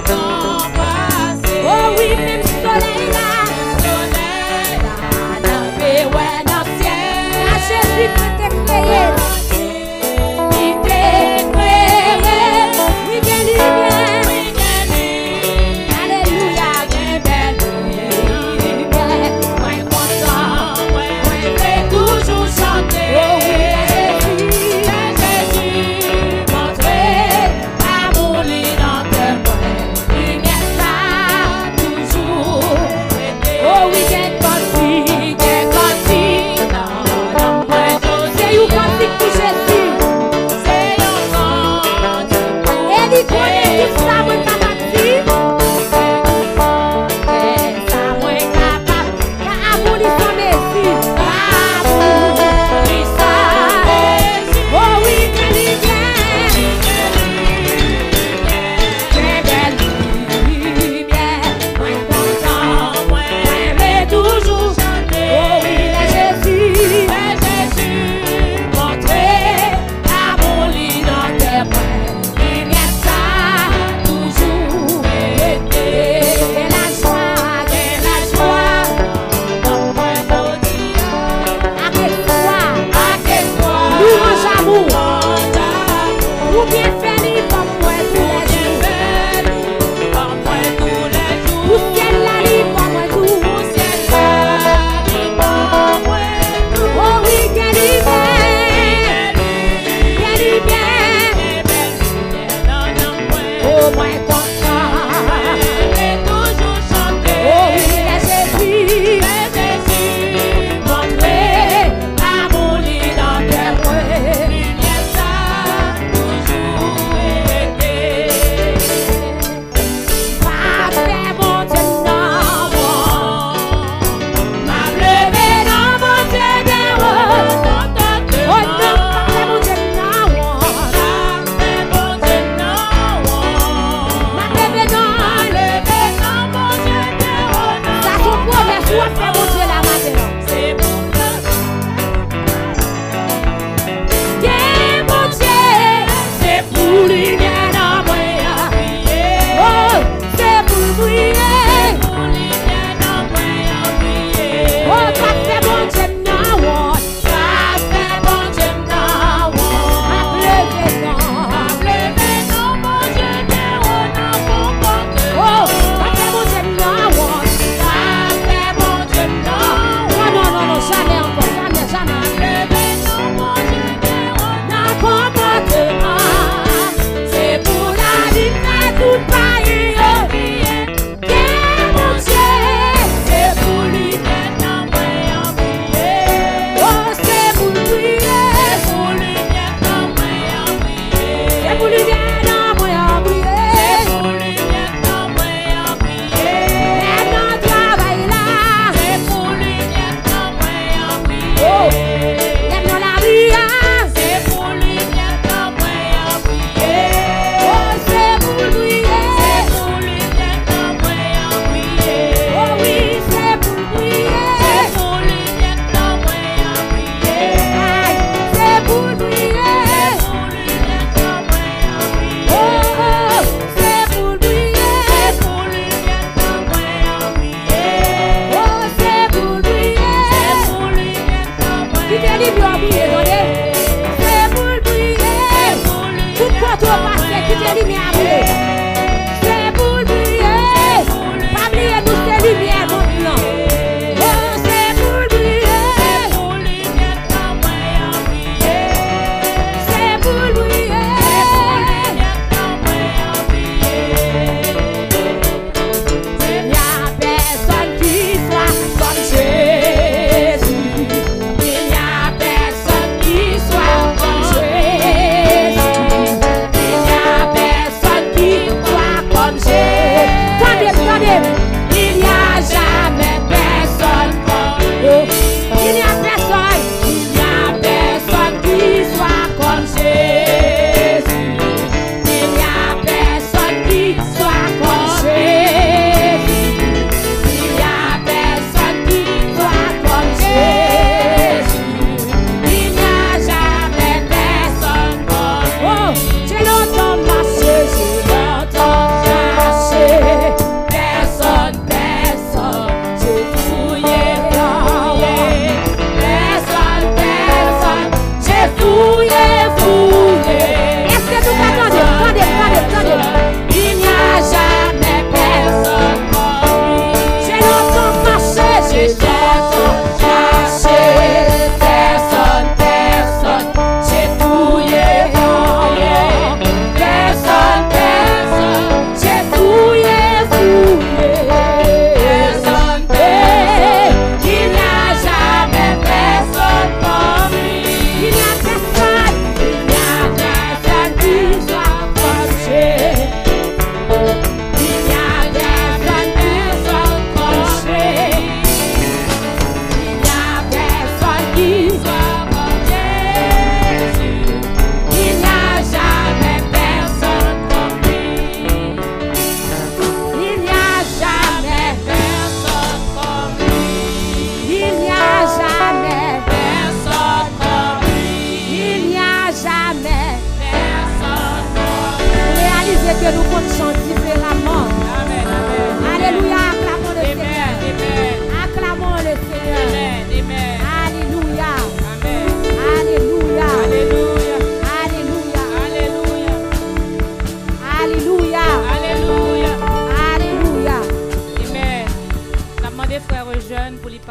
Oh oui, même soleil là, ouais, dans le ciel, à Jésus que t'es créé. Il t'est créé, oui, bien lumière. Alléluia, bien belle lumière. Moi content, moi vais toujours chanter. Oh oui, Jésus, montrer amour li dans tes mains.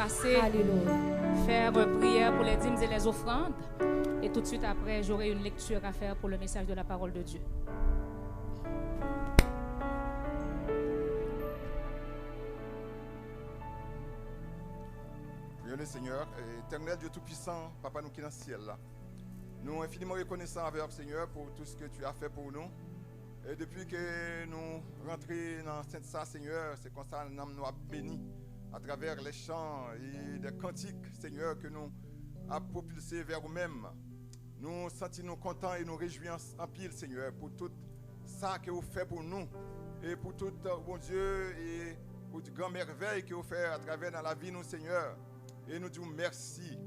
passer, Alléluia. faire prière pour les dîmes et les offrandes. Et tout de suite après, j'aurai une lecture à faire pour le message de la parole de Dieu. Prions le Seigneur, éternel Dieu Tout-Puissant, Papa nous qui est dans le ciel là. Nous sommes infiniment reconnaissants envers Seigneur pour tout ce que tu as fait pour nous. Et depuis que nous rentrons dans Saint-Ça, Seigneur, c'est comme ça que nous avons béni à travers les chants et des cantiques, Seigneur, que nous avons propulsés vers nous-mêmes. Nous sentons contents et nous réjouissons en pile, Seigneur, pour tout ça que vous faites pour nous et pour tout, bon Dieu, et pour de grandes merveilles que vous faites à travers dans la vie, nous, Seigneur. Et nous disons merci.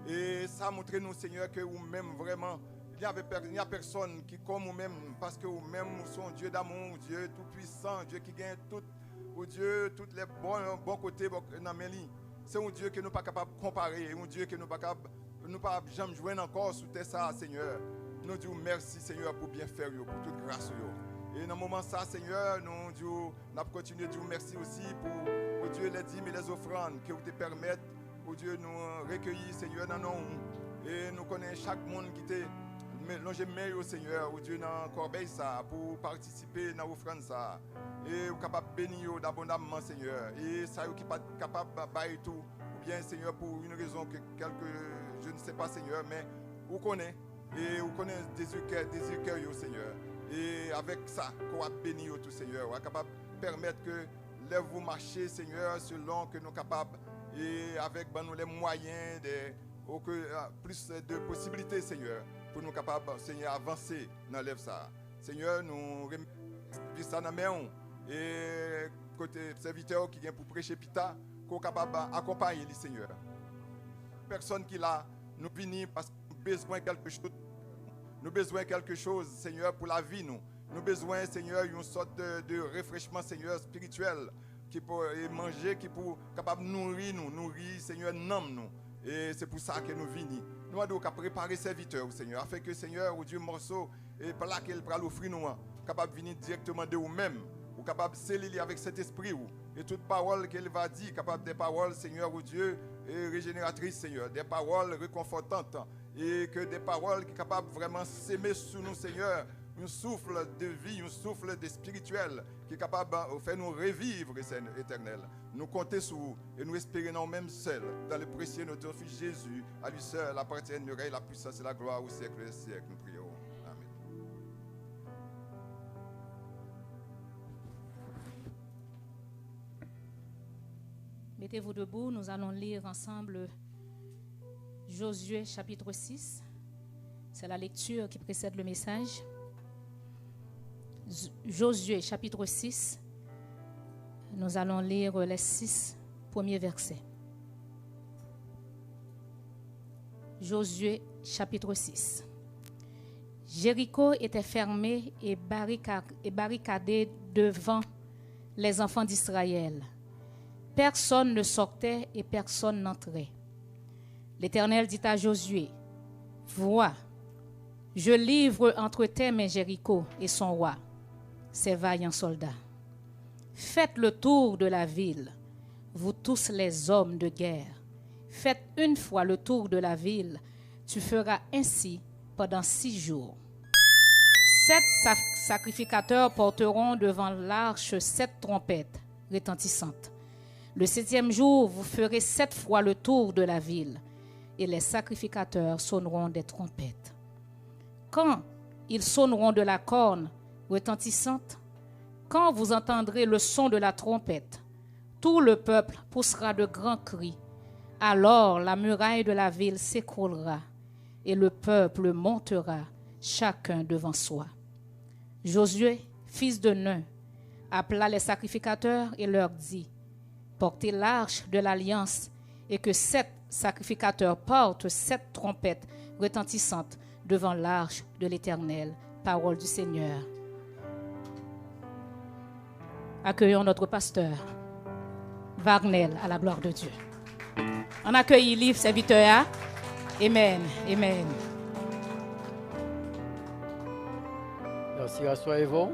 Et ça montre nous, Seigneur, que vous-même vraiment, il n'y a personne qui comme vous-même, parce que vous-même, vous sommes Dieu d'amour, Dieu tout-puissant, Dieu qui gagne tout, oh Dieu, tous les bons côtés dans mes lignes. C'est un Dieu que nous ne sommes pas capables de comparer, un Dieu que nous ne sommes pas jamais joindre encore sous tes ça, Seigneur. Nous disons merci, Seigneur, pour bien faire, pour toute grâce. Et dans le moment ça, Seigneur, nous continuons de dire merci aussi pour, oh Dieu, les dîmes et les offrandes que vous te permettent, oh Dieu, nous recueillir, Seigneur, dans nous. Et nous connaissons chaque monde qui te longé meilleur, Seigneur, oh Dieu, dans corbeille ça, pour participer dans l'offrande ça. Et vous capable de bénir abondamment, Seigneur. Et ça, vous pas capable de bailler tout. Ou bien, Seigneur, pour une raison que je ne sais pas, Seigneur, mais vous connaissez. Et vous connaissez des cœurs, Seigneur. Et avec ça, qu'on va bénir tout, Seigneur. On va capable de permettre que vous marcher, Seigneur, selon que nous sommes capables. Et avec nous les moyens, plus de possibilités, Seigneur, pour nous capables, Seigneur, avancer dans l'œuvre ça. Seigneur, nous remettons ça dans la main. Et côté serviteur qui vient pour prêcher Pita, qu'on est capable d'accompagner les Seigneur. Personne qui l'a, nous finissons parce que nous avons besoin de quelque chose. Nous avons besoin de quelque chose, Seigneur, pour la vie. Nous avons besoin, Seigneur, d'une sorte de rafraîchissement, Seigneur, spirituel, qui peut manger, qui peut capable de nourrir, Seigneur, nous. Et c'est pour ça que nous venons. Nous avons préparé serviteurs, Seigneur, afin que, Seigneur, ou Dieu morceau, et par là qu'il va l'offrir nous, capable de venir directement de vous-même, ou capable de sceller avec cet esprit, et toute parole qu'il va dire, capable des paroles, Seigneur, ou Dieu, et régénératrices, Seigneur, des paroles réconfortantes, et que des paroles qui sont capables vraiment s'aimer sous nous, Seigneur, un souffle de vie, un souffle de spirituel qui est capable de faire nous revivre, éternel. Nous comptons sur vous et nous espérons nous-mêmes seuls dans le précieux de notre Fils Jésus. À lui seul appartiennent le règne, la puissance et la gloire au siècle des siècles. Nous prions. Amen. Mettez-vous debout, nous allons lire ensemble Josué chapitre 6. C'est la lecture qui précède le message. Josué chapitre 6. Nous allons lire les 6 premiers versets. Josué chapitre 6. Jéricho était fermé et barricadé devant les enfants d'Israël. Personne ne sortait et personne n'entrait. L'Éternel dit à Josué, « Vois, je livre entre tes mains Jéricho et son roi, ses vaillants soldats. Faites le tour de la ville, vous tous les hommes de guerre. Faites une fois le tour de la ville, tu feras ainsi pendant 6 jours. 7 sacrificateurs porteront devant l'arche 7 trompettes retentissantes. Le 7e jour, vous ferez 7 fois le tour de la ville, et les sacrificateurs sonneront des trompettes. Quand ils sonneront de la corne retentissante, quand vous entendrez le son de la trompette, tout le peuple poussera de grands cris. Alors la muraille de la ville s'écroulera et le peuple montera, chacun devant soi. Josué, fils de Nun, appela les sacrificateurs et leur dit, « Portez l'arche de l'alliance et que 7 sacrificateurs portent 7 trompettes retentissantes devant l'arche de l'Éternel. » Parole du Seigneur. Accueillons notre pasteur, Wagner, à la gloire de Dieu. On accueille livre serviteur. Amen. Amen. Merci, asseyez-vous.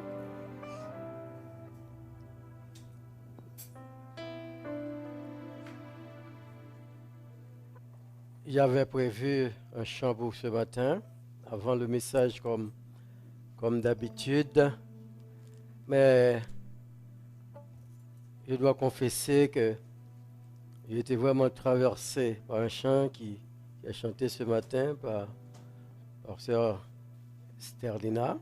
J'avais prévu un chant pour ce matin, avant le message comme d'habitude, mais je dois confesser que j'ai été vraiment traversé par un chant qui a chanté ce matin par sœur Sterlina.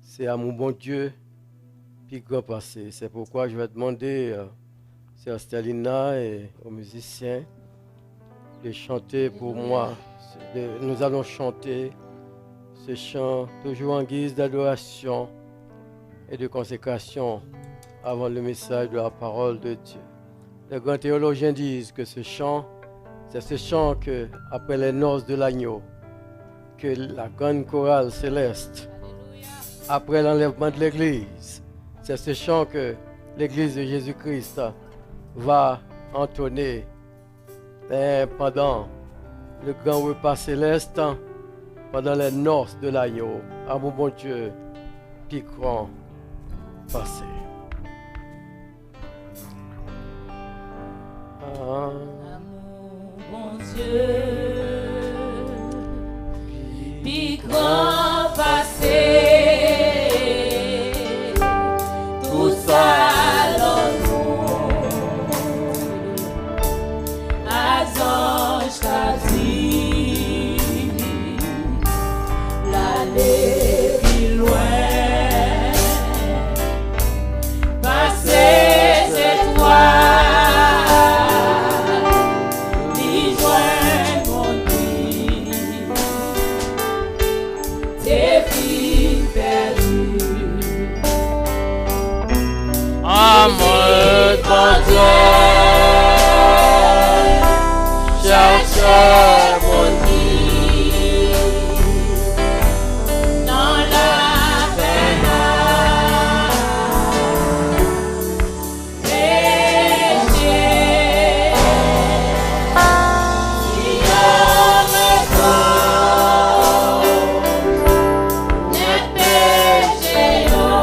C'est à mon bon Dieu, puis grand passé. C'est pourquoi je vais demander à sœur Sterlina et aux musiciens de chanter pour moi. Nous allons chanter ce chant toujours en guise d'adoration et de consécration avant le message de la parole de Dieu. Les grands théologiens disent que ce chant, c'est ce chant que, après les noces de l'agneau, que la grande chorale céleste, après l'enlèvement de l'Église, c'est ce chant que l'Église de Jésus-Christ va entonner pendant le grand repas céleste, pendant les noces de l'agneau, à mon bon Dieu, qui grand passé. À mon bon Dieu, qui grand passé, tout ça. Mon Dieu, cherche mon Dieu dans la peine, péché, si on me trouve, n'est péché, oh.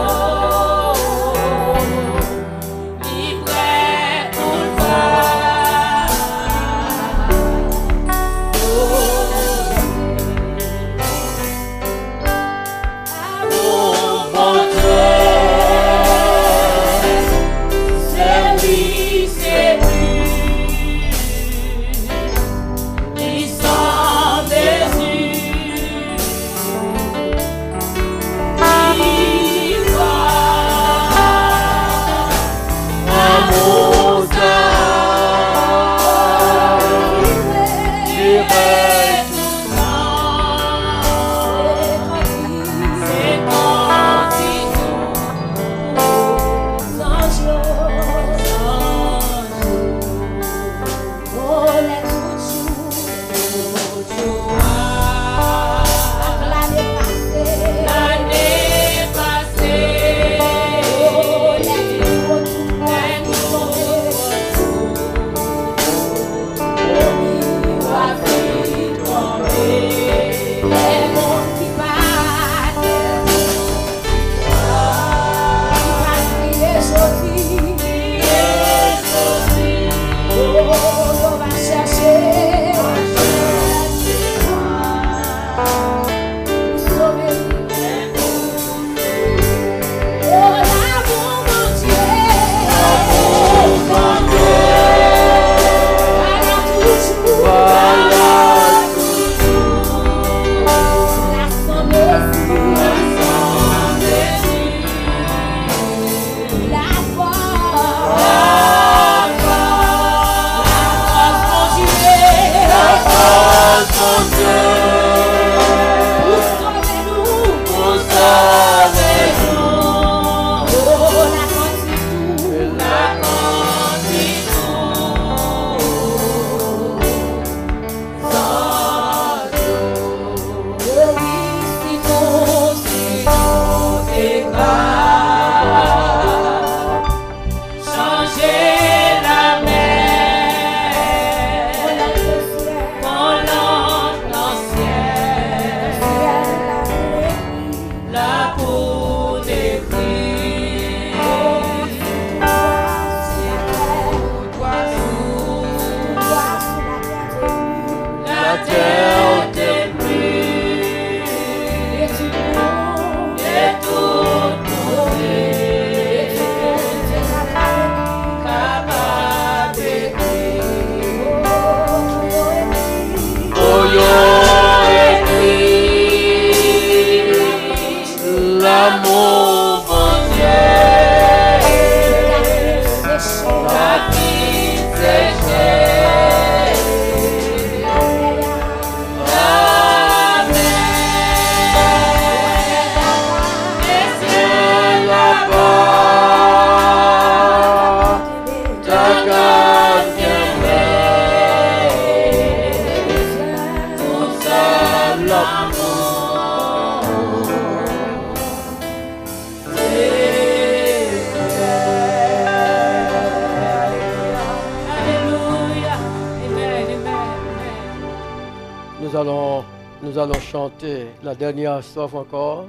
nous allons chanter la dernière strophe encore,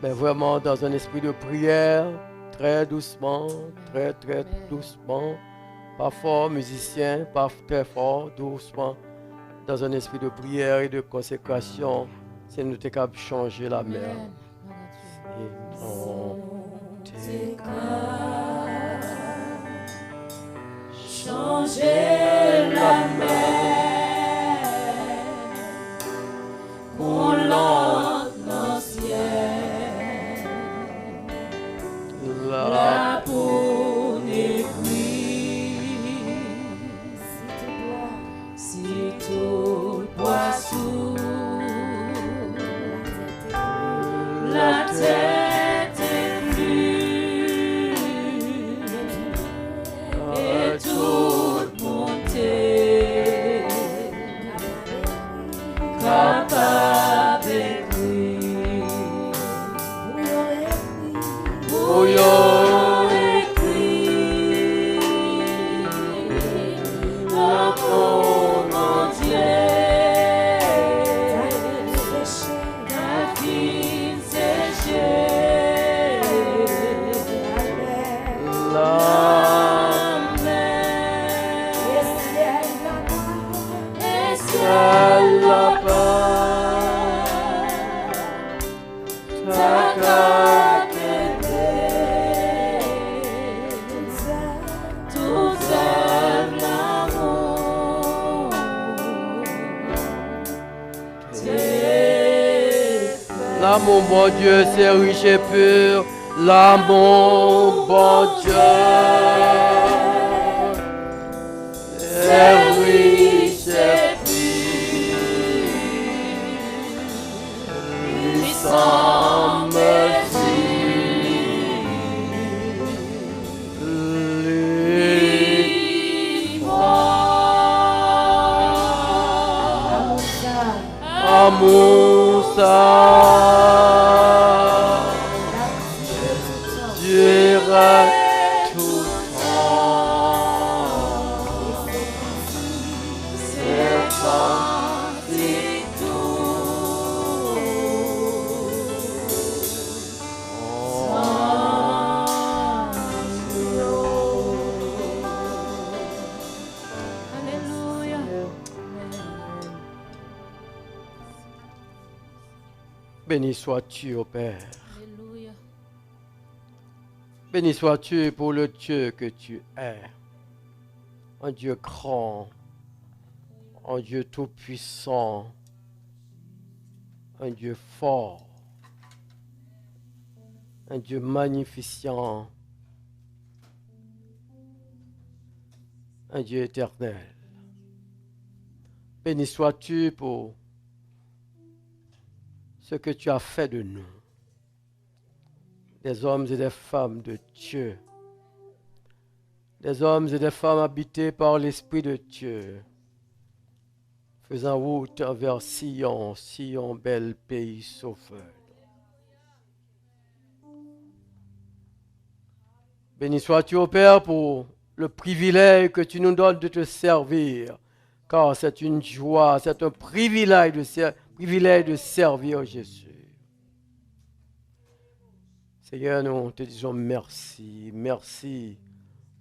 mais vraiment dans un esprit de prière, très doucement, très doucement, pas fort, musicien, pas très fort, doucement, dans un esprit de prière et de consécration, c'est nous t'es capable de changer la mer. Changer la mer, qu'on l'entende dans le ciel, là pour l'église, si tout boit sous la tête est plus et toute montée capable d'écrire bouillon écrit un monde entier la fine séchée la mer et ciel là-bas ta qualité tout seul l'amour L'amour, bon Dieu, c'est riche et pur. L'amour, bon Dieu, c'est riche et pur. Sans merci. Amour, ça durera tout temps. C'est parti Alléluia. Béni sois-tu, ô Père. Alléluia. Béni sois-tu pour le Dieu que tu es. Un Dieu grand, un Dieu tout-puissant, un Dieu fort, un Dieu magnificent, un Dieu éternel. Béni sois-tu pour ce que tu as fait de nous, des hommes et des femmes de Dieu, des hommes et des femmes habités par l'Esprit de Dieu, faisant route vers Sion, Sion, bel pays sauveur. Béni sois-tu, ô Père, pour le privilège que tu nous donnes de te servir, car c'est une joie, c'est un privilège de servir Jésus. Seigneur, nous te disons merci, merci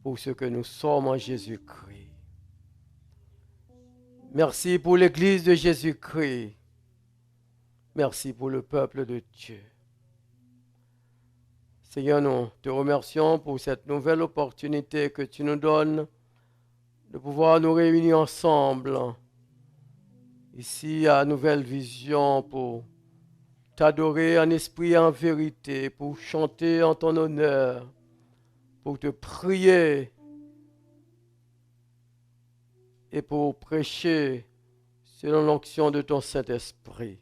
pour ce que nous sommes en Jésus-Christ. Merci pour l'Église de Jésus-Christ. Merci pour le peuple de Dieu. Seigneur, nous te remercions pour cette nouvelle opportunité que tu nous donnes de pouvoir nous réunir ensemble ici à Nouvelle Vision pour t'adorer en esprit et en vérité, pour chanter en ton honneur, pour te prier et pour prêcher selon l'onction de ton Saint-Esprit.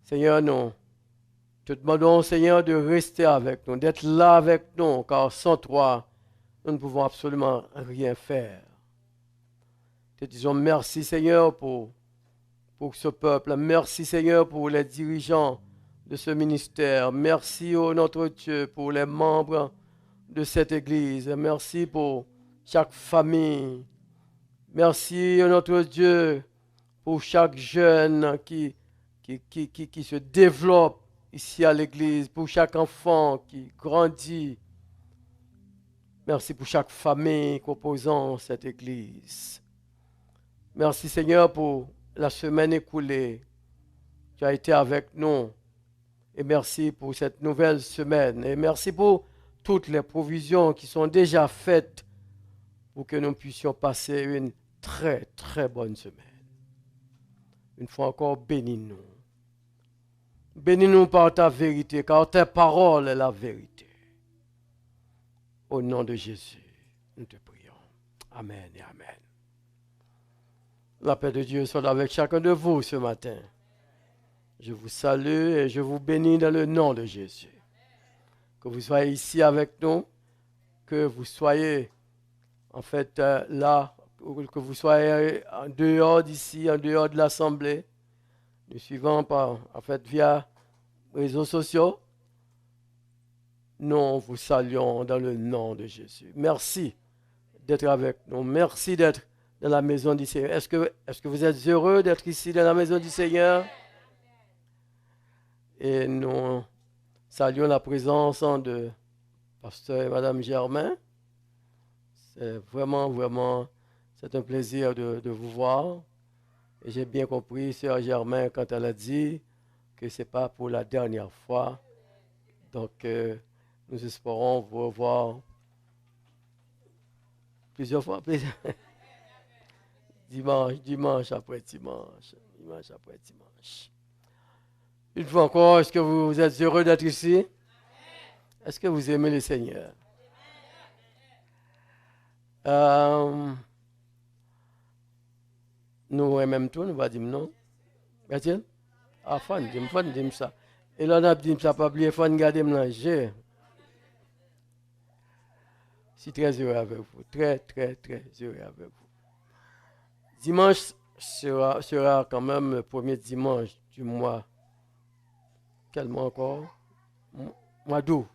Seigneur, nous te demandons, Seigneur, de rester avec nous, d'être là avec nous, car sans toi, nous ne pouvons absolument rien faire. Te disons merci, Seigneur, pour ce peuple. Merci, Seigneur, pour les dirigeants de ce ministère. Merci, ô notre Dieu, pour les membres de cette Église. Merci pour chaque famille. Merci, ô notre Dieu, pour chaque jeune qui se développe ici à l'église, pour chaque enfant qui grandit. Merci pour chaque famille composant cette église. Merci Seigneur pour la semaine écoulée. Tu as été avec nous. Et merci pour cette nouvelle semaine. Et merci pour toutes les provisions qui sont déjà faites pour que nous puissions passer une très, très bonne semaine. Une fois encore, bénis-nous. Bénis-nous par ta vérité, car ta parole est la vérité. Au nom de Jésus, nous te prions. Amen et amen. La paix de Dieu soit avec chacun de vous ce matin. Je vous salue et je vous bénis dans le nom de Jésus. Que vous soyez ici avec nous, que vous soyez en fait là, que vous soyez en dehors d'ici, en dehors de l'assemblée, nous suivons via les réseaux sociaux. Nous vous saluons dans le nom de Jésus. Merci d'être avec nous. Merci d'être dans la maison du Seigneur. Est-ce que vous êtes heureux d'être ici dans la maison du Seigneur? Et nous saluons la présence de pasteur et madame Germain. C'est vraiment, c'est un plaisir de vous voir. Et j'ai bien compris, sœur Germain, quand elle a dit que ce n'est pas pour la dernière fois. Donc, nous espérons vous revoir plusieurs fois. Dimanche après dimanche. Une fois encore, est-ce que vous êtes heureux d'être ici? Est-ce que vous aimez le Seigneur? Nous aimons tout, nous va dire non. Est-il? Ah, fan, dis ça. Et là, on a dit ça, pas oublier, fan, garder manger. Je suis très heureux avec vous. Très, très, très heureux avec vous. Dimanche sera quand même le premier dimanche du mois. Quel mois encore? Mois d'août.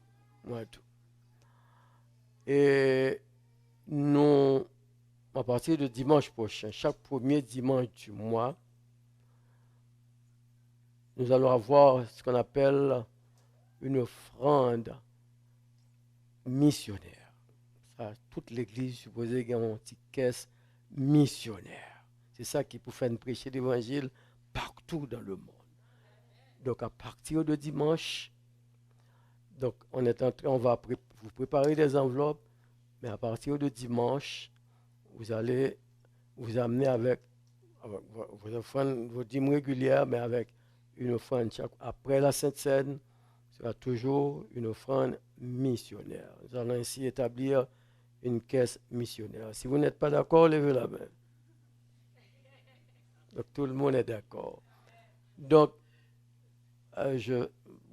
Et nous, à partir de dimanche prochain, chaque premier dimanche du mois, nous allons avoir ce qu'on appelle une offrande missionnaire. Ça, toute l'église supposée qu'il y a une petite caisse missionnaire. C'est ça qui peut faire prêcher l'évangile partout dans le monde. Donc à partir de dimanche, donc on va vous préparer des enveloppes, mais à partir de dimanche, vous allez vous amener avec vos offrandes, vos dîmes régulières, mais avec une offrande après la Sainte Seine, ce sera toujours une offrande missionnaire. Nous allons ainsi établir une caisse missionnaire. Si vous n'êtes pas d'accord, levez la main. Donc tout le monde est d'accord. Donc,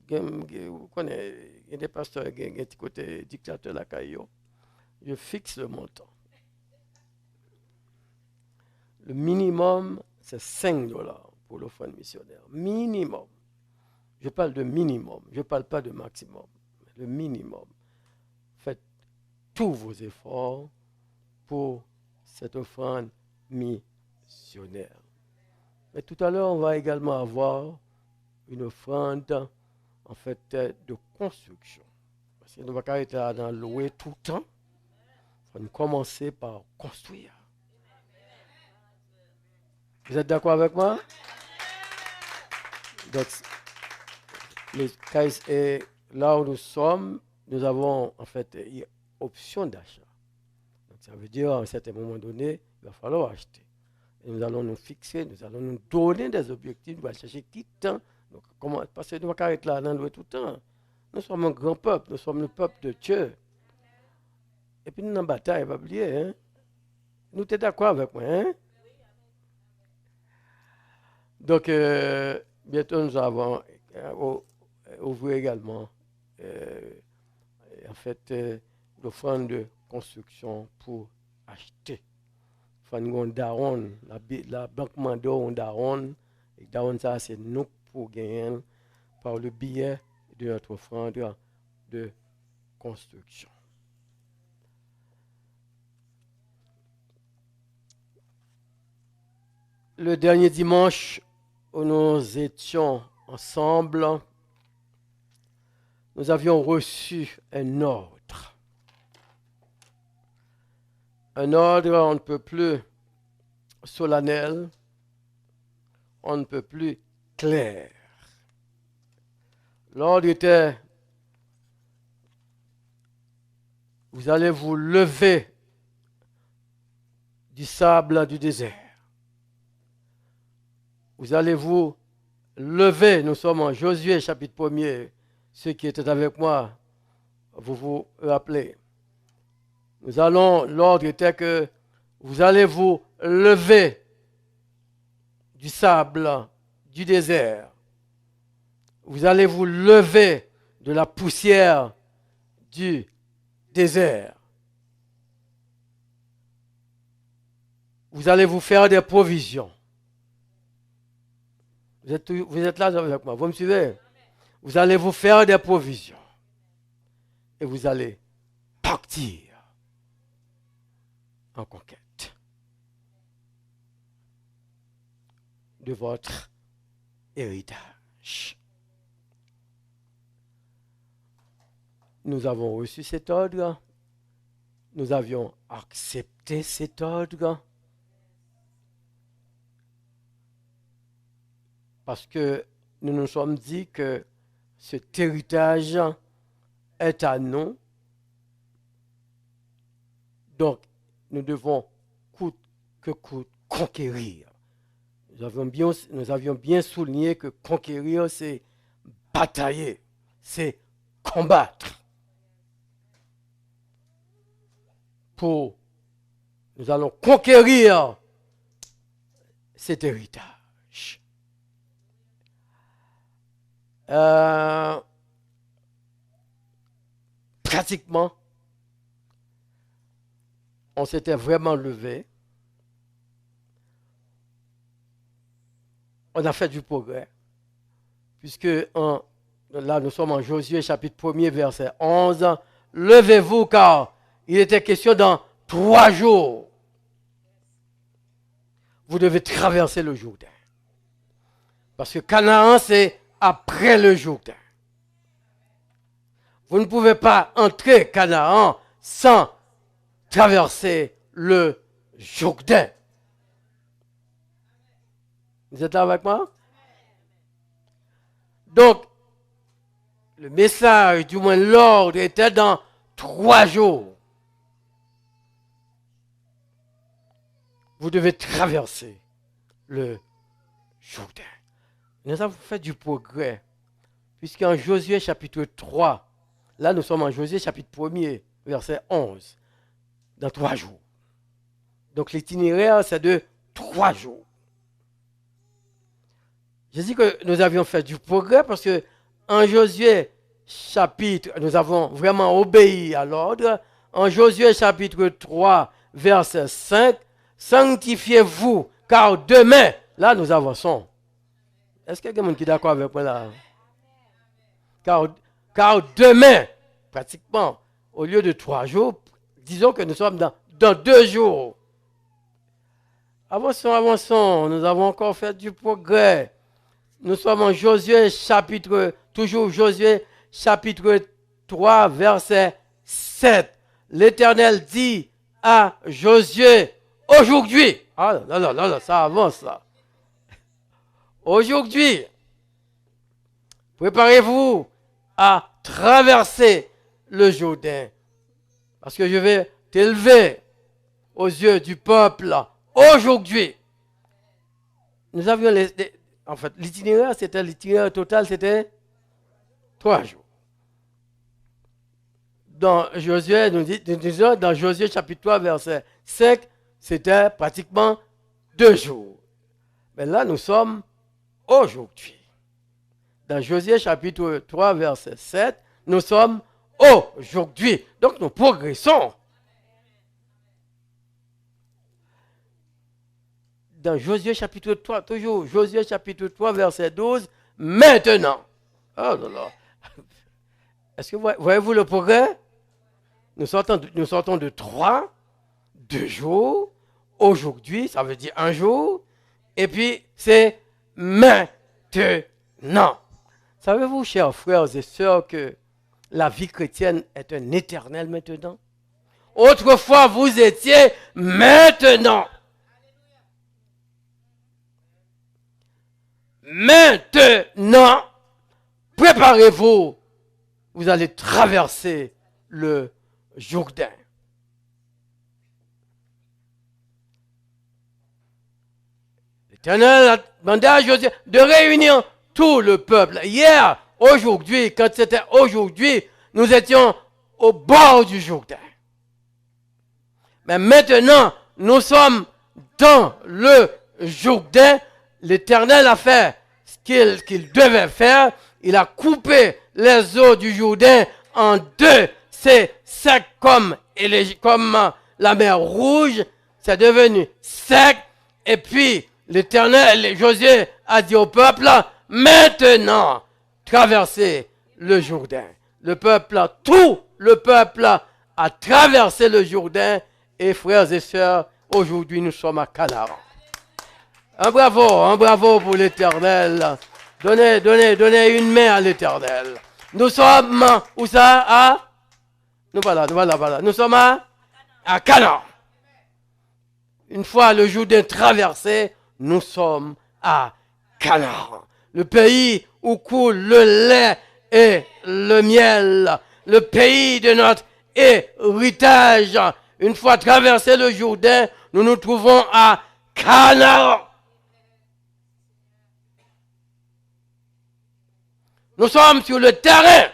vous connaissez, il y a des pasteurs qui ont un côté dictateur la caillou. Je fixe le montant. Le minimum, c'est $5 pour l'offrande missionnaire. Minimum. Je parle de minimum. Je ne parle pas de maximum. Le minimum. Faites tous vos efforts pour cette offrande missionnaire. Mais tout à l'heure, on va également avoir une offrande en fait de construction. Parce que nous ne pouvons pas être là dans louer tout le temps. Il faut commencer par construire. Vous êtes d'accord avec moi? Donc, là où nous sommes, nous avons en fait une option d'achat. Donc, ça veut dire à un certain moment donné, il va falloir acheter. Et nous allons nous fixer, nous allons nous donner des objectifs, nous allons chercher qui temps. Donc, parce que nous ne pouvons pas être là dans tout le temps. Nous sommes un grand peuple, nous sommes le peuple de Dieu. Et puis nous sommes en bataille, pas oublier. Hein? Nous sommes d'accord avec moi. Hein? Donc, bientôt nous avons ouvert également en fait l'offrande de construction pour acheter. La banque Mando Daron, et Daron ça c'est nous pour gagner par le biais de notre offrande de construction. le dernier dimanche où nous étions ensemble, nous avions reçu un ordre. Un ordre, on ne peut plus solennel, on ne peut plus clair. L'ordre était, vous allez vous lever du sable du désert. Vous allez vous lever, nous sommes en Josué chapitre 1er, ceux qui étaient avec moi, vous vous rappelez. L'ordre était que vous allez vous lever du sable du désert. Vous allez vous lever de la poussière du désert. Vous allez vous faire des provisions. Vous êtes là avec moi, vous me suivez? Vous allez vous faire des provisions. Et vous allez partir en conquête de votre héritage. Nous avons reçu cet ordre. Nous avions accepté cet ordre. Parce que nous nous sommes dit que cet héritage est à nous. Donc, nous devons coûte que coûte conquérir. Nous avions bien souligné que conquérir, c'est batailler, c'est combattre. Nous allons conquérir cet héritage. Pratiquement, on s'était vraiment levé. On a fait du progrès. Puisque là, nous sommes en Josué chapitre 1er, verset 11. Levez-vous car il était question dans 3 jours. Vous devez traverser le Jourdain. Parce que Canaan, c'est après le Jourdain. Vous ne pouvez pas entrer Canaan sans traverser le Jourdain. Vous êtes là avec moi? Donc, le message, du moins l'ordre, était dans 3 jours. Vous devez traverser le Jourdain. Nous avons fait du progrès. Puisqu'en Josué chapitre 3, là nous sommes en Josué chapitre 1er, verset 11, dans 3 jours. Donc l'itinéraire, c'est de 3 jours. Je dis que nous avions fait du progrès parce que en Josué chapitre, nous avons vraiment obéi à l'ordre. En Josué chapitre 3, verset 5, sanctifiez-vous, car demain, là nous avançons. Est-ce qu'il y a quelqu'un qui est d'accord avec moi là? Car demain, pratiquement, au lieu de 3 jours, disons que nous sommes dans 2 jours. Avançons, nous avons encore fait du progrès. Nous sommes en Josué chapitre 3, verset 7. L'Éternel dit à Josué, aujourd'hui, ah là, ça avance là. Aujourd'hui, préparez-vous à traverser le Jourdain. Parce que je vais t'élever aux yeux du peuple aujourd'hui. Nous avions en fait, l'itinéraire total, c'était 3 jours. Dans Josué, nous disons, dans Josué chapitre 3, verset 5, c'était pratiquement 2 jours. Mais là, nous sommes aujourd'hui. Dans Josué chapitre 3, verset 7, nous sommes aujourd'hui. Donc, nous progressons. Dans Josué chapitre 3, toujours Josué chapitre 3, verset 12, maintenant. Oh là là. Est-ce que voyez-vous le progrès? Nous sortons de 3, 2 jours, aujourd'hui, ça veut dire 1 jour, Et puis, c'est maintenant. Savez-vous, chers frères et sœurs, que la vie chrétienne est un éternel maintenant? Autrefois, vous étiez maintenant. Maintenant, préparez-vous. Vous allez traverser le Jourdain. L'Éternel a demandé à Josué de réunir tout le peuple. Hier, aujourd'hui, quand c'était aujourd'hui, nous étions au bord du Jourdain. Mais maintenant, nous sommes dans le Jourdain. L'Éternel a fait ce qu'il devait faire. Il a coupé les eaux du Jourdain en deux. C'est sec comme la mer Rouge. C'est devenu sec. Et puis, l'Éternel, Josué a dit au peuple, maintenant, traversez le Jourdain. Tout le peuple a traversé le Jourdain. Et frères et sœurs, aujourd'hui, nous sommes à Canaan. Un bravo pour l'Éternel. Donnez une main à l'Éternel. Nous sommes, où ça? Voilà. Nous sommes à Canaan. Une fois le Jourdain traversé, nous sommes à Canaan. Le pays où coule le lait et le miel. Le pays de notre héritage. Une fois traversé le Jourdain, nous nous trouvons à Canaan. Nous sommes sur le terrain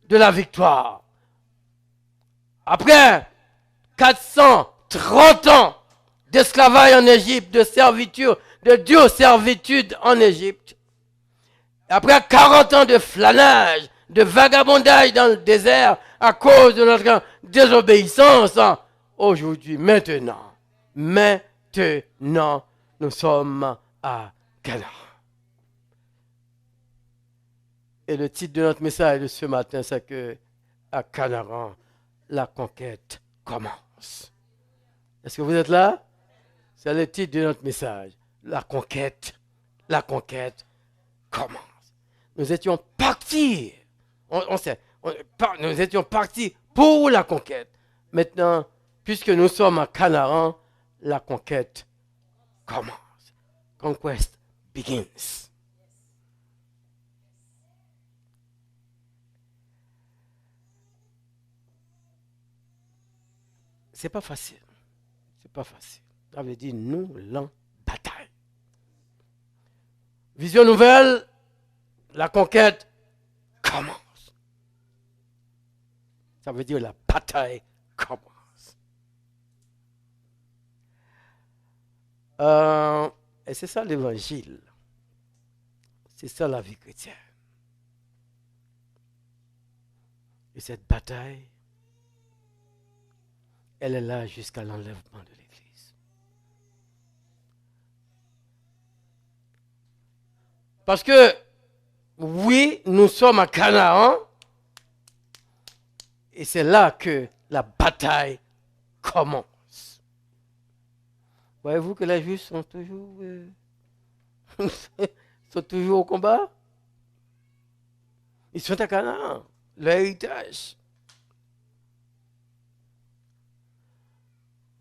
de la victoire. Après 430 ans d'esclavage en Égypte, de servitude, de dure servitude en Égypte, après 40 ans de flânage, de vagabondage dans le désert à cause de notre désobéissance, aujourd'hui, maintenant, nous sommes à Canaan. Et le titre de notre message de ce matin, c'est que à Canaan, la conquête commence. Est-ce que vous êtes là? C'est le titre de notre message. La conquête commence. Nous étions partis. Nous étions partis pour la conquête. Maintenant, puisque nous sommes à Canaan, la conquête commence. Conquest begins. C'est pas facile. Ça veut dire nous l'en bataille. Vision nouvelle, la conquête commence. Ça veut dire la bataille commence. Et c'est ça l'évangile. C'est ça la vie chrétienne. Et cette bataille, elle est là jusqu'à l'enlèvement de l'Église. Parce que, oui, nous sommes à Canaan, et c'est là que la bataille commence. Voyez-vous que les Juifs sont toujours au combat? Ils sont à Canaan, l'héritage.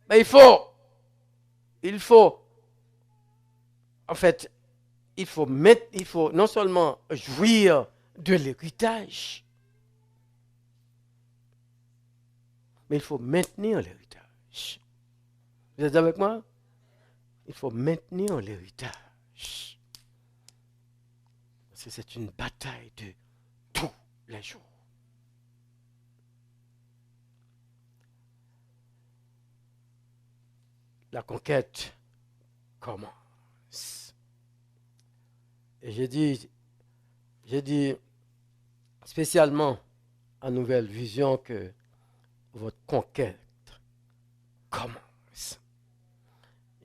Mais il faut non seulement jouir de l'héritage, mais il faut maintenir l'héritage. Vous êtes avec moi? Il faut maintenir l'héritage. Parce que c'est une bataille de tous les jours. La conquête commence. Et j'ai dit spécialement à Nouvelle Vision que votre conquête commence.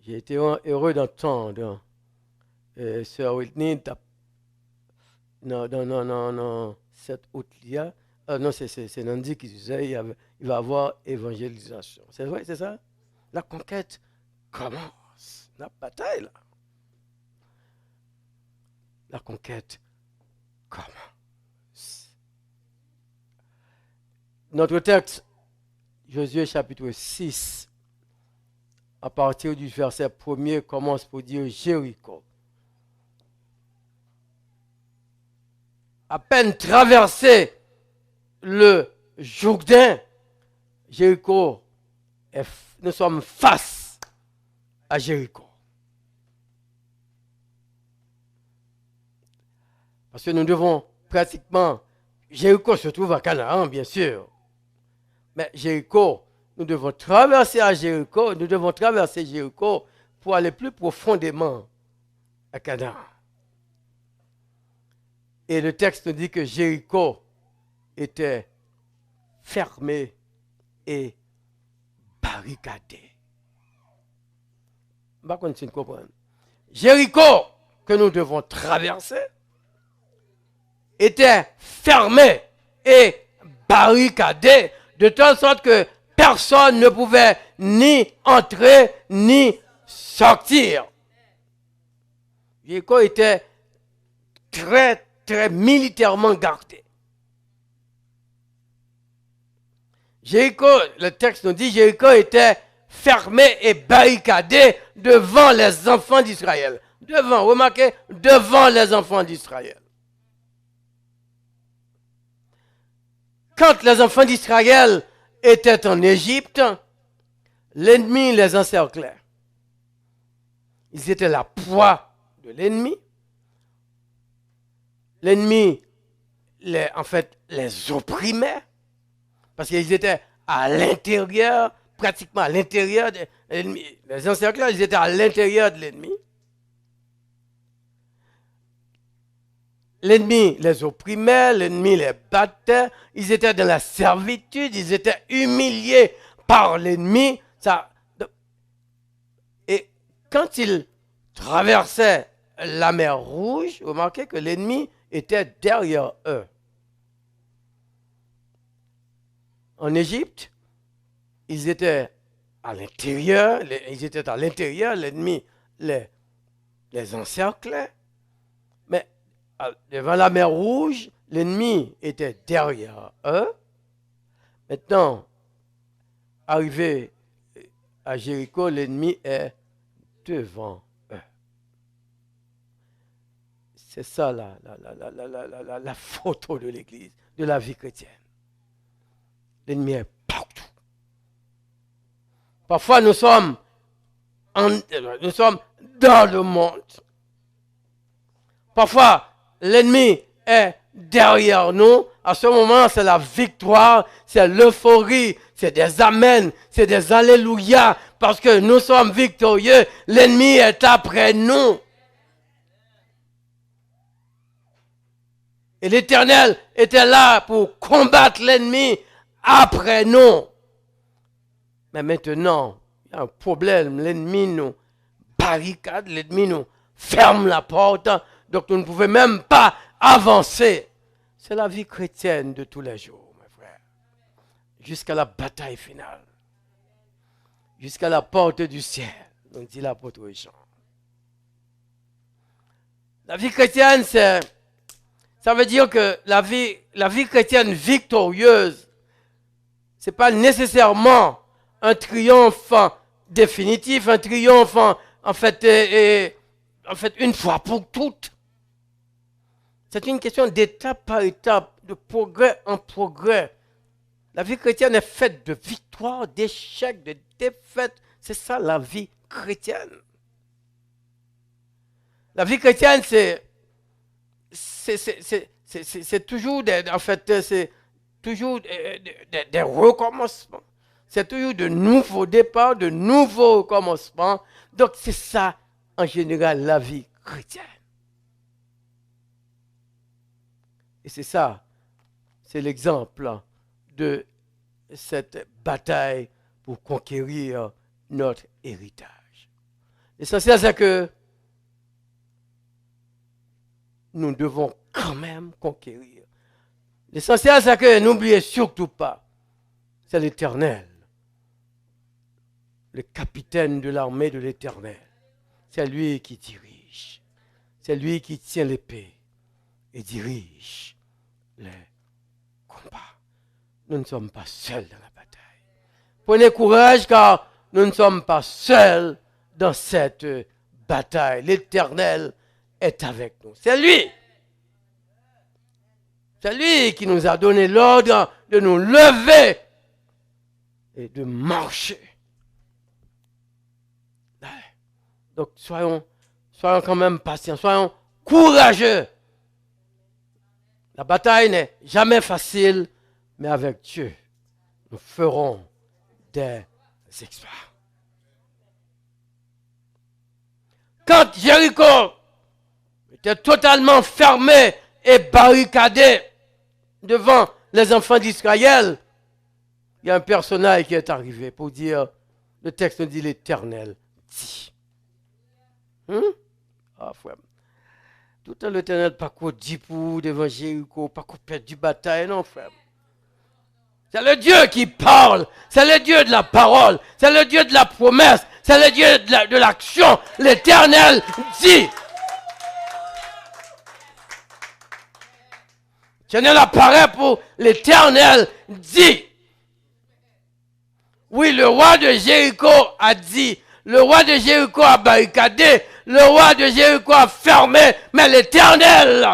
J'ai été heureux d'entendre Sœur Whitney non, cette août-là. Non, c'est Nandi qui disait il va y avoir évangélisation. C'est vrai, c'est ça? La conquête commence. La bataille, là. la conquête commence. Notre texte, Josué chapitre 6, à partir du verset 1er, commence pour dire Jéricho. À peine traversé le Jourdain, Jéricho, nous sommes face à Jéricho. Parce que nous devons pratiquement, Jéricho se trouve à Canaan, bien sûr. Mais Jéricho, nous devons traverser Jéricho pour aller plus profondément à Canaan. Et le texte nous dit que Jéricho était fermé et barricadé. On va continuer à comprendre. Jéricho, que nous devons traverser, était fermé et barricadé, de telle sorte que personne ne pouvait ni entrer ni sortir. Jéricho était très, très militairement gardé. Jéricho, le texte nous dit, Jéricho était fermé et barricadé devant les enfants d'Israël. Devant, remarquez, devant les enfants d'Israël. Quand les enfants d'Israël étaient en Égypte, l'ennemi les encerclait. Ils étaient la proie de l'ennemi. L'ennemi, les opprimait, parce qu'ils étaient à l'intérieur, pratiquement à l'intérieur de l'ennemi. Les encercleurs, ils étaient à l'intérieur de l'ennemi. L'ennemi les opprimait, l'ennemi les battait, ils étaient dans la servitude, ils étaient humiliés par l'ennemi. Et quand ils traversaient la mer Rouge, remarquez que l'ennemi était derrière eux. En Égypte, ils étaient à l'intérieur, l'ennemi les encerclait. Mais devant la mer Rouge, l'ennemi était derrière eux. Maintenant, arrivé à Jéricho, l'ennemi est devant eux. C'est ça la photo de l'Église, de la vie chrétienne. L'ennemi est partout. Parfois, nous sommes dans le monde. Parfois, l'ennemi est derrière nous. À ce moment, c'est la victoire, c'est l'euphorie, c'est des amens, c'est des alléluia, parce que nous sommes victorieux. L'ennemi est après nous. Et l'Éternel était là pour combattre l'ennemi après nous. Mais maintenant, il y a un problème. L'ennemi nous barricade, l'ennemi nous ferme la porte. Donc nous ne pouvons même pas avancer. C'est la vie chrétienne de tous les jours, mes frères. Jusqu'à la bataille finale. Jusqu'à la porte du ciel, nous dit l'apôtre Jean. La vie chrétienne, ça veut dire que la vie chrétienne victorieuse, ce n'est pas nécessairement un triomphe définitif, un triomphe en fait une fois pour toutes. C'est une question d'étape par étape, de progrès en progrès. La vie chrétienne est faite de victoires, d'échecs, de défaites. C'est ça la vie chrétienne. La vie chrétienne, c'est toujours des recommencements. C'est toujours de nouveaux départs, de nouveaux recommencements. Donc c'est ça, en général, la vie chrétienne. Et c'est ça, c'est l'exemple de cette bataille pour conquérir notre héritage. L'essentiel, c'est que nous devons quand même conquérir. L'essentiel, c'est que n'oubliez surtout pas, c'est l'Éternel, le capitaine de l'armée de l'Éternel. C'est lui qui dirige. C'est lui qui tient l'épée et dirige les combats. Nous ne sommes pas seuls dans la bataille. Prenez courage car nous ne sommes pas seuls dans cette bataille. L'Éternel est avec nous. C'est lui. C'est lui qui nous a donné l'ordre de nous lever et de marcher. Donc soyons quand même patients, soyons courageux. La bataille n'est jamais facile, mais avec Dieu, nous ferons des exploits. Quand Jéricho était totalement fermé et barricadé devant les enfants d'Israël, il y a un personnage qui est arrivé pour dire, le texte dit l'Éternel dit. Ah, frère. Tout à l'Éternel, pas qu'on dit pour devant Jéricho, pas qu'on perd du bataille, non, frère. C'est le Dieu qui parle, c'est le Dieu de la parole, c'est le Dieu de la promesse, c'est le Dieu de l'action. L'Éternel dit. L'Éternel apparaît pour l'Éternel dit. Oui, le roi de Jéricho a dit, le roi de Jéricho a barricadé, le roi de Jéricho a fermé, mais l'Éternel.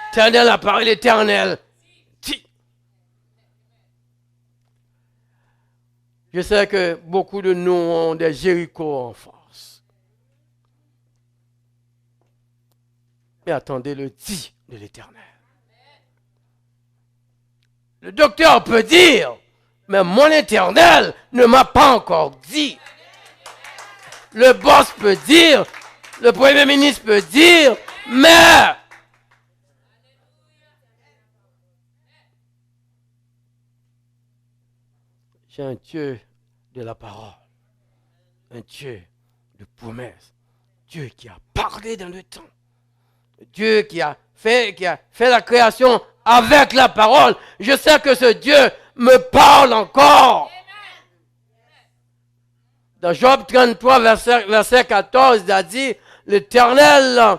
L'Éternel apparaît, l'Éternel dit. Je sais que beaucoup de nous ont des Jéricho en force. Mais attendez le dit de l'Éternel. Le docteur peut dire, mais mon Éternel ne m'a pas encore dit. Le boss peut dire, le premier ministre peut dire, mais j'ai un Dieu de la parole, un Dieu de promesse, Dieu qui a parlé dans le temps, Dieu qui a fait la création avec la parole. Je sais que ce Dieu me parle encore. Dans Job 33, verset 14, il a dit, l'Éternel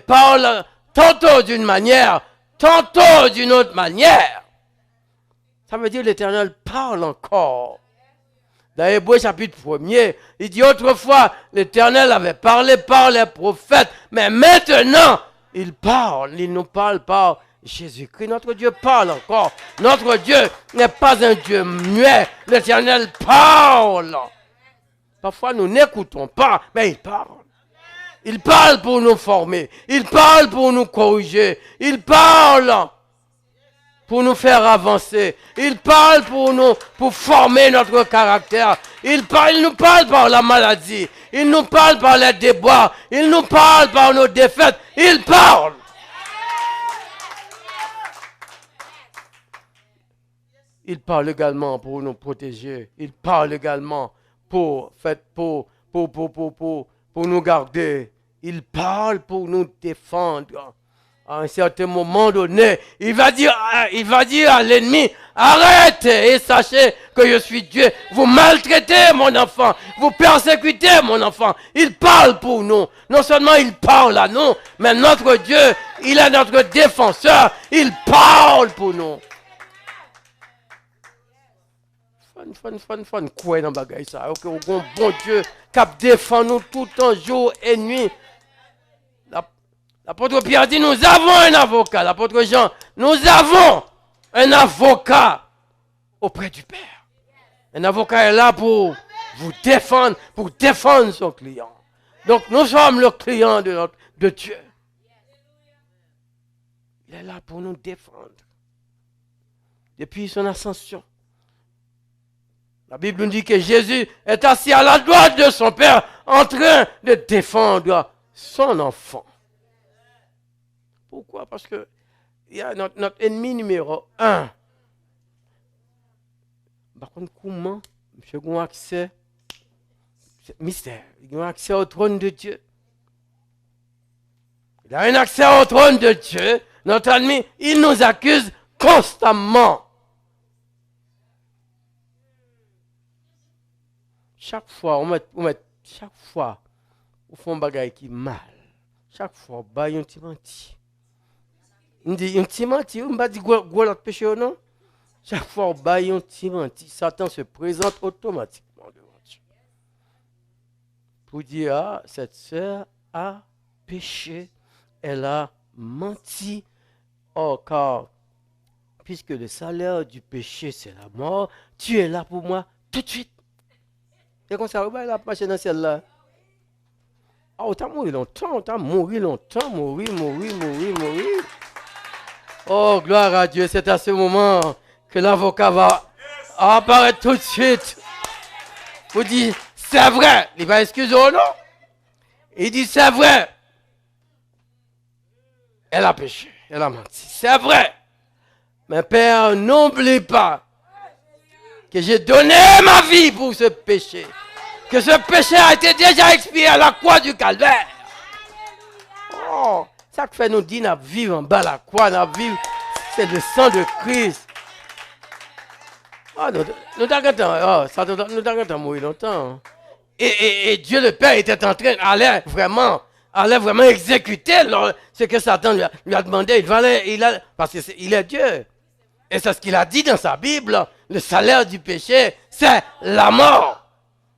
parle tantôt d'une manière, tantôt d'une autre manière. Ça veut dire l'Éternel parle encore. Dans Hébreux chapitre 1er, il dit autrefois, l'Éternel avait parlé par les prophètes, mais maintenant, il parle, il nous parle par Jésus-Christ. Notre Dieu parle encore. Notre Dieu n'est pas un Dieu muet. L'Éternel parle. Parfois, nous n'écoutons pas, mais il parle. Il parle pour nous former. Il parle pour nous corriger. Il parle pour nous faire avancer. Il parle pour former notre caractère. Il nous parle par la maladie. Il nous parle par les déboires. Il nous parle par nos défaites. Il parle. Il parle également pour nous protéger. Il parle également pour nous garder. Il parle pour nous défendre. À un certain moment donné, il va dire à l'ennemi, arrêtez et sachez que je suis Dieu. Vous maltraitez mon enfant, vous persécutez mon enfant. Il parle pour nous. Non seulement il parle à nous, mais notre Dieu, il est notre défenseur. Il parle pour nous. Fun, quoi dans bagaille ça? Ok, bon Dieu, qui défend nous tout le temps, jour et nuit. L'apôtre Pierre dit, nous avons un avocat. L'apôtre Jean, nous avons un avocat auprès du Père. Un avocat est là pour vous défendre, pour défendre son client. Donc nous sommes le client de Dieu. Il est là pour nous défendre. Depuis son ascension. La Bible nous dit que Jésus est assis à la droite de son Père en train de défendre son enfant. Pourquoi? Parce que il y a notre ennemi numéro 1. Par contre, comment monsieur a accès? C'est mystère. Il a accès au trône de Dieu. Il a un accès au trône de Dieu. Notre ennemi, il nous accuse constamment. Chaque fois, chaque fois ou font bagaille qui mal. Chaque fois, bah, yon ti menti. On dit, yon ti menti, on va dire, gros l'autre péché ou non? Chaque fois, bah, yon ti menti. Satan se présente automatiquement devant Dieu. Pour dire, ah, cette sœur a péché, elle a menti. Oh, car, puisque le salaire du péché, c'est la mort, tu es là pour moi tout de suite. Et comme ça, il a marché dans celle-là. Oh, t'as mouru longtemps, mourir. Oh, gloire à Dieu, c'est à ce moment que l'avocat va apparaître tout de suite. Vous dites, c'est vrai. Il va excuser ou non? Il dit, c'est vrai. Elle a péché, elle a menti. C'est vrai. Mais Père, n'oublie pas que j'ai donné ma vie pour ce péché. Que ce péché a été déjà expié à la croix du calvaire. Oh, ça fait nous dire, nous vivons en bas de la croix, nous vivons, c'est le sang de Christ. Oh, nous avons mourir longtemps. Et Dieu le Père était en train, allait vraiment exécuter ce que Satan lui a demandé. Parce qu'il est Dieu. Et c'est ce qu'il a dit dans sa Bible. Le salaire du péché, c'est la mort.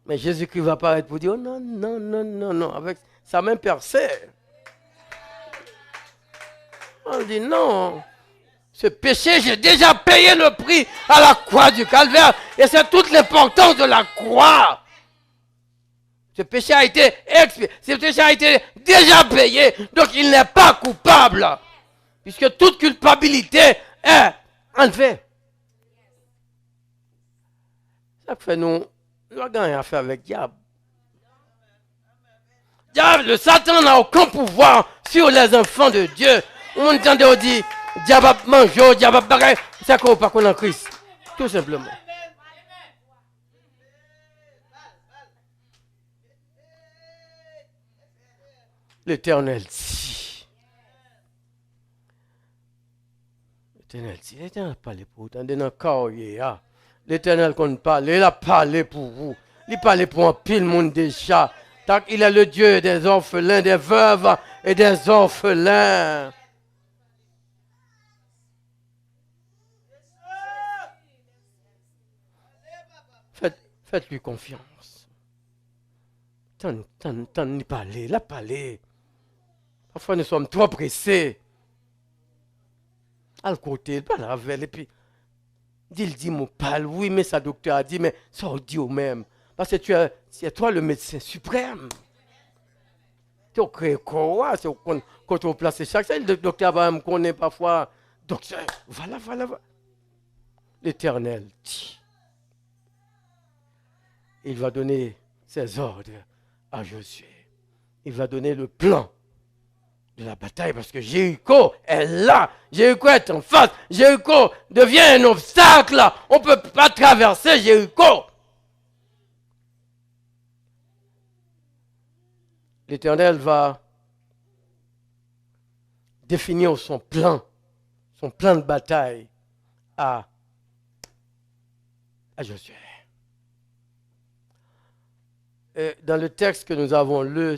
Mais Jésus-Christ va apparaître pour dire, oh, non, avec sa main percée. On dit non. Ce péché, j'ai déjà payé le prix à la croix du calvaire. Et c'est toute l'importance de la croix. Ce péché a été expié. Ce péché a été déjà payé. Donc il n'est pas coupable. Puisque toute culpabilité est enlevée. Ça fait nous avons rien à faire avec le diable. Le Satan n'a aucun pouvoir sur les enfants de Dieu. On entend dire, diable a mangé, diable a bagay. C'est qu'on pas qu'on en Christ. Tout simplement. L'Éternel dit. L'Éternel parle pour vous. Tendez dans le corps, l'Éternel qu'on parle, il a parlé pour vous. Il a parlé pour un pile monde déjà. Il est le Dieu des orphelins, des veuves et des orphelins. Faites-lui confiance. Tant n'y parler, la parler. Parfois nous sommes trop pressés. À le côté, pas la veille, et puis il dit, mon parle, oui, mais sa docteur a dit, mais ça on dit au même. Parce que c'est toi le médecin suprême. Tu crées quoi? Quand tu places chaque fois, le docteur va me connaître parfois. Docteur, voilà. L'Éternel dit. Il va donner ses ordres à Josué. Il va donner le plan de la bataille parce que Jéricho est là. Jéricho est en face. Jéricho devient un obstacle. On ne peut pas traverser Jéricho. L'Éternel va définir son plan de bataille à Josué. Et dans le texte que nous avons lu,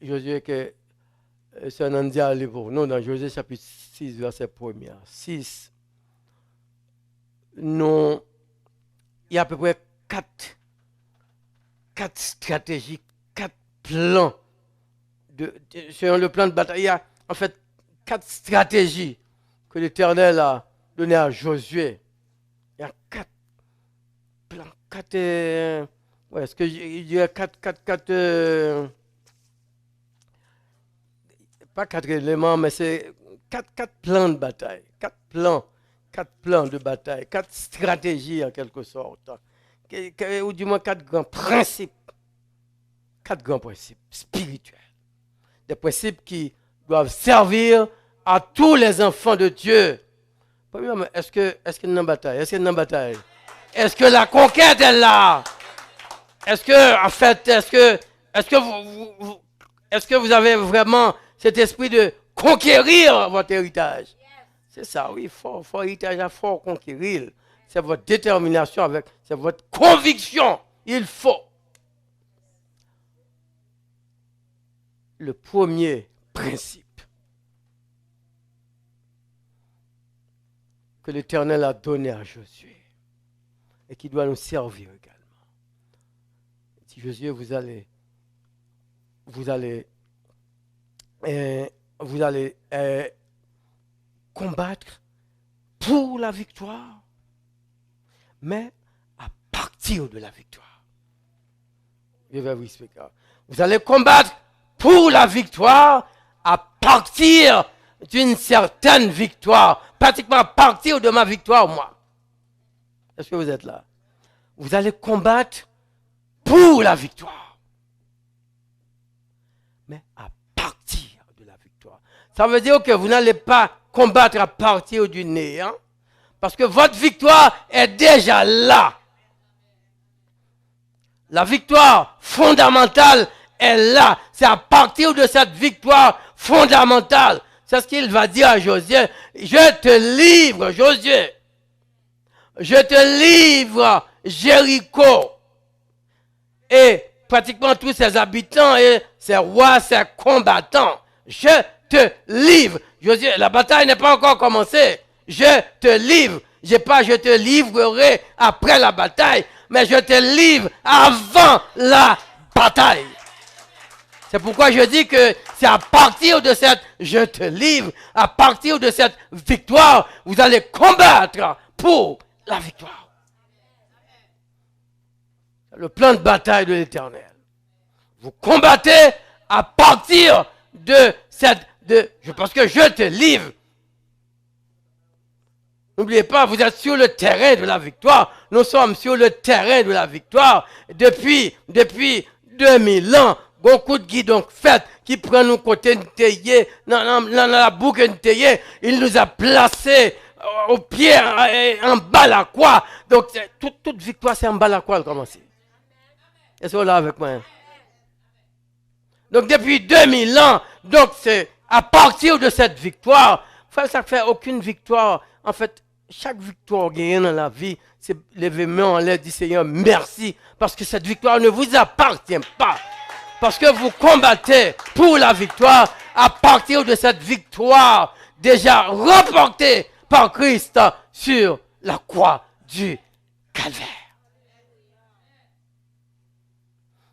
Josué, c'est un indial pour nous, dans Josué chapitre 6, verset 1er. 6. Non, il y a à peu près 4 stratégies, 4 plans. Sur le plan de bataille, il y a en fait 4 stratégies que l'Éternel a données à Josué. Il y a 4 plans, 4... Ouais, est-ce que il y a 4 pas 4 éléments, mais c'est 4 plans de bataille. 4 plans de bataille. 4 stratégies en quelque sorte. Ou du moins 4 grands principes. 4 grands principes spirituels. Des principes qui doivent servir à tous les enfants de Dieu. Premièrement, est-ce qu'il y a une bataille? Est-ce que la conquête est là? Est-ce que vous avez vraiment cet esprit de conquérir votre héritage? C'est ça, oui, fort héritage, à fort conquérir. C'est votre détermination, c'est votre conviction. Il faut. le premier principe que l'Éternel a donné à Josué et qui doit nous servir également. Il dit, Josué, vous allez combattre pour la victoire, mais à partir de la victoire. Je vais vous expliquer. Vous allez combattre pour la victoire à partir d'une certaine victoire, pratiquement à partir de ma victoire, moi. Est-ce que vous êtes là? Vous allez combattre pour la victoire, mais à partir de la victoire. Ça veut dire que vous n'allez pas combattre à partir du néant, parce que votre victoire est déjà là. La victoire fondamentale est là. C'est à partir de cette victoire fondamentale. C'est ce qu'il va dire à Josué. Je te livre, Josué. Je te livre, Jéricho. Et pratiquement tous ses habitants et ses rois, ses combattants. Je te livre. Josué, la bataille n'est pas encore commencée. Je te livre. Je te livrerai après la bataille, mais je te livre avant la bataille. C'est pourquoi je dis que c'est à partir de cette je te livre, à partir de cette victoire, vous allez combattre pour la victoire. Le plan de bataille de l'Éternel. Vous combattez à partir de cette parce que je te livre. N'oubliez pas, vous êtes sur le terrain de la victoire. Nous sommes sur le terrain de la victoire. Depuis 2000 ans, beaucoup de guidons fait qui prennent nos côtés de théier, dans la boucle de théier, il nous a placés au pied, en bas de la croix. Donc, toute victoire, c'est en bas de la croix, elle commence. Est-ce que vous êtes là avec moi? Donc, depuis 2000 ans, donc c'est à partir de cette victoire, ça ne fait aucune victoire. En fait, chaque victoire gagnée dans la vie, c'est lever main en l'air, dire Seigneur, merci, parce que cette victoire ne vous appartient pas. Parce que vous combattez pour la victoire à partir de cette victoire déjà remportée par Christ sur la croix du calvaire.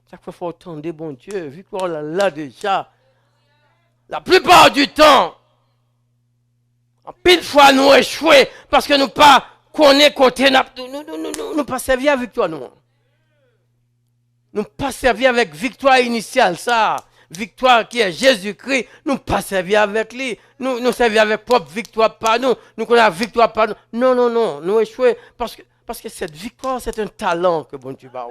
Chaque fois, il faut attendre, bon Dieu, victoire là déjà. La plupart du temps, en pile fois nous échouons parce que nous pas connaissons côté nous pas servi avec toi nous. Nous pas servi avec victoire initiale ça, victoire qui est Jésus-Christ, nous pas servi avec lui, nous servi avec propre victoire par nous, nous connaissons la victoire par nous. Non, nous échouons parce que cette victoire c'est un talent que bon Dieu va.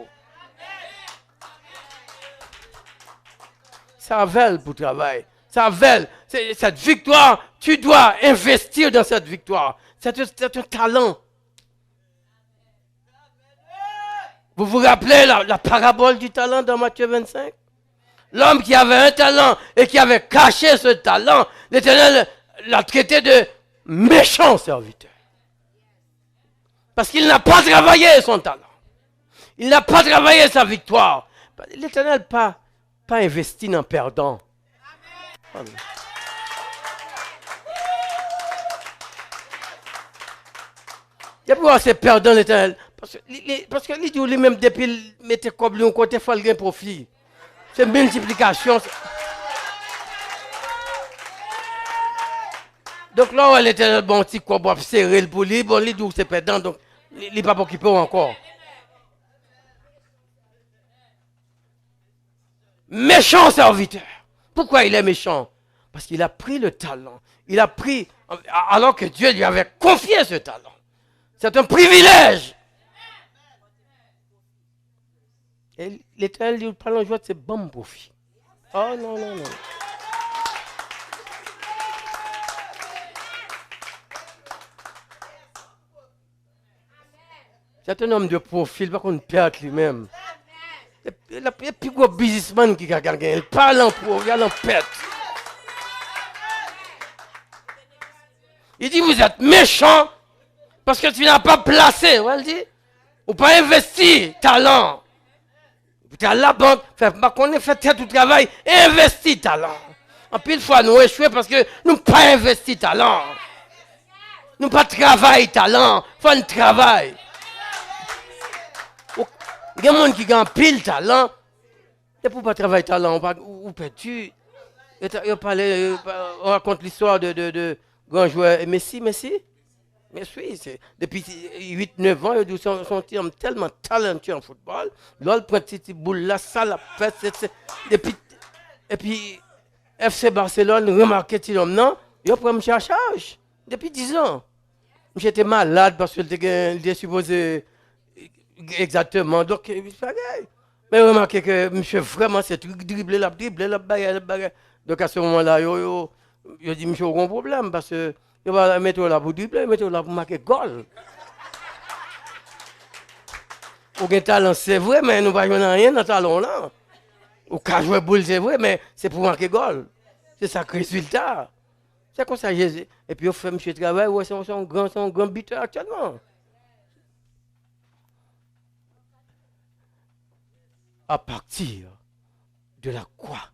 Ça vale pour travail. Ça vale. Cette victoire, tu dois investir dans cette victoire. C'est un talent. Vous vous rappelez la parabole du talent dans Matthieu 25? L'homme qui avait un talent et qui avait caché ce talent, l'Éternel l'a traité de méchant serviteur. Parce qu'il n'a pas travaillé son talent. Il n'a pas travaillé sa victoire. L'Éternel n'a pas investi dans perdant. Amen. Il y a pourquoi c'est perdant l'Éternel. Parce que lui-même, depuis il mettait comme lui, on côté, il faut le profit. C'est multiplication. Donc là, l'Éternel, bon, petit quoi, bon, serré pour lui, bon, lui, c'est perdant, donc il n'est pas occupé encore. Méchant serviteur. Pourquoi il est méchant? Parce qu'il a pris le talent. Il a pris, alors que Dieu lui avait confié ce talent. C'est un privilège. Et l'Éternel lui parle en joie de ses bons profits. Oh non. C'est un homme de profil, pas qu'on perde lui-même. Il a plus gros businessman qui a gagné. Il parle en profit, il en pète. Il dit, vous êtes méchant parce que tu n'as pas placé, on va le dire, ou pas investi talent. Tu as la banque, qu'on ait fait tout le travail, investi talent. En pile fois, nous échouons parce que nous n'avons pas investi talent. Nous pas travail talent, faut un travail. Il y a des gens qui ont pile talent, et pour pas travailler talent, ou perdu. On raconte l'histoire de grand joueur Messi. Mais oui, depuis 8-9 ans, ils sont tellement talentueux en football. Là, il prend une petite boule là, ça la fête. Et puis, FC Barcelone, remarqué cet homme, non? Il prend monsieur à charge. Depuis 10 ans. J'étais malade parce qu'il était supposé exactement. Donc, c'est pareil. Mais remarquez que monsieur, vraiment, c'est dribbler la bagarre. Donc, à ce moment-là, il dit, monsieur, aucun problème parce que il va mettre là pour dribbler, mettre là pour marquer goal. Aucun talent, c'est vrai, mais nous ne voyons rien dans le talent là. Ou qu'à jouer boule, c'est vrai, mais c'est pour marquer goal. C'est ça que résultat. C'est comme ça, Jésus. Et puis, on fait monsieur travail, ouais, c'est un grand buteur actuellement. À partir de la croix,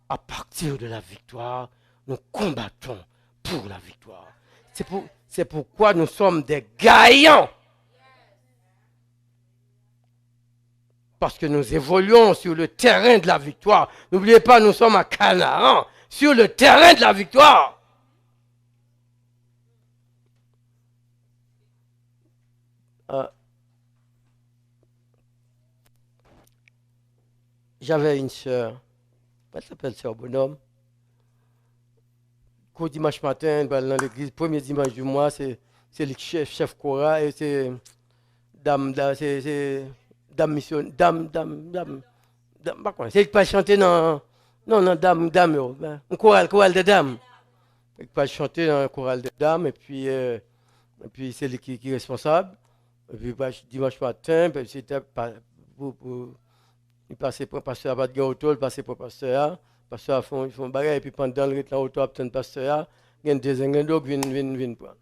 à partir de la victoire, nous combattons pour la victoire. C'est pourquoi nous sommes des gagnants. Parce que nous évoluons sur le terrain de la victoire. N'oubliez pas, nous sommes à Canaan, sur le terrain de la victoire. J'avais une sœur, elle s'appelle Sœur Bonhomme. Qu'au dimanche matin, dans l'église, premier dimanche du mois, c'est le chef chorale et c'est dame mission, dame, c'est elle qui va chanter dans, non, dame, un chorale de dames. Elle va chanter dans un chorale de dames et puis c'est lui qui est responsable. Et puis dimanche matin, c'était il passait pour le pasteur à Gautol, il passait pour le pasteur. Pasteur ils font bagarre et puis pendant le temps auto obtient pasteur, il y a des ingrédients qui viennent prendre.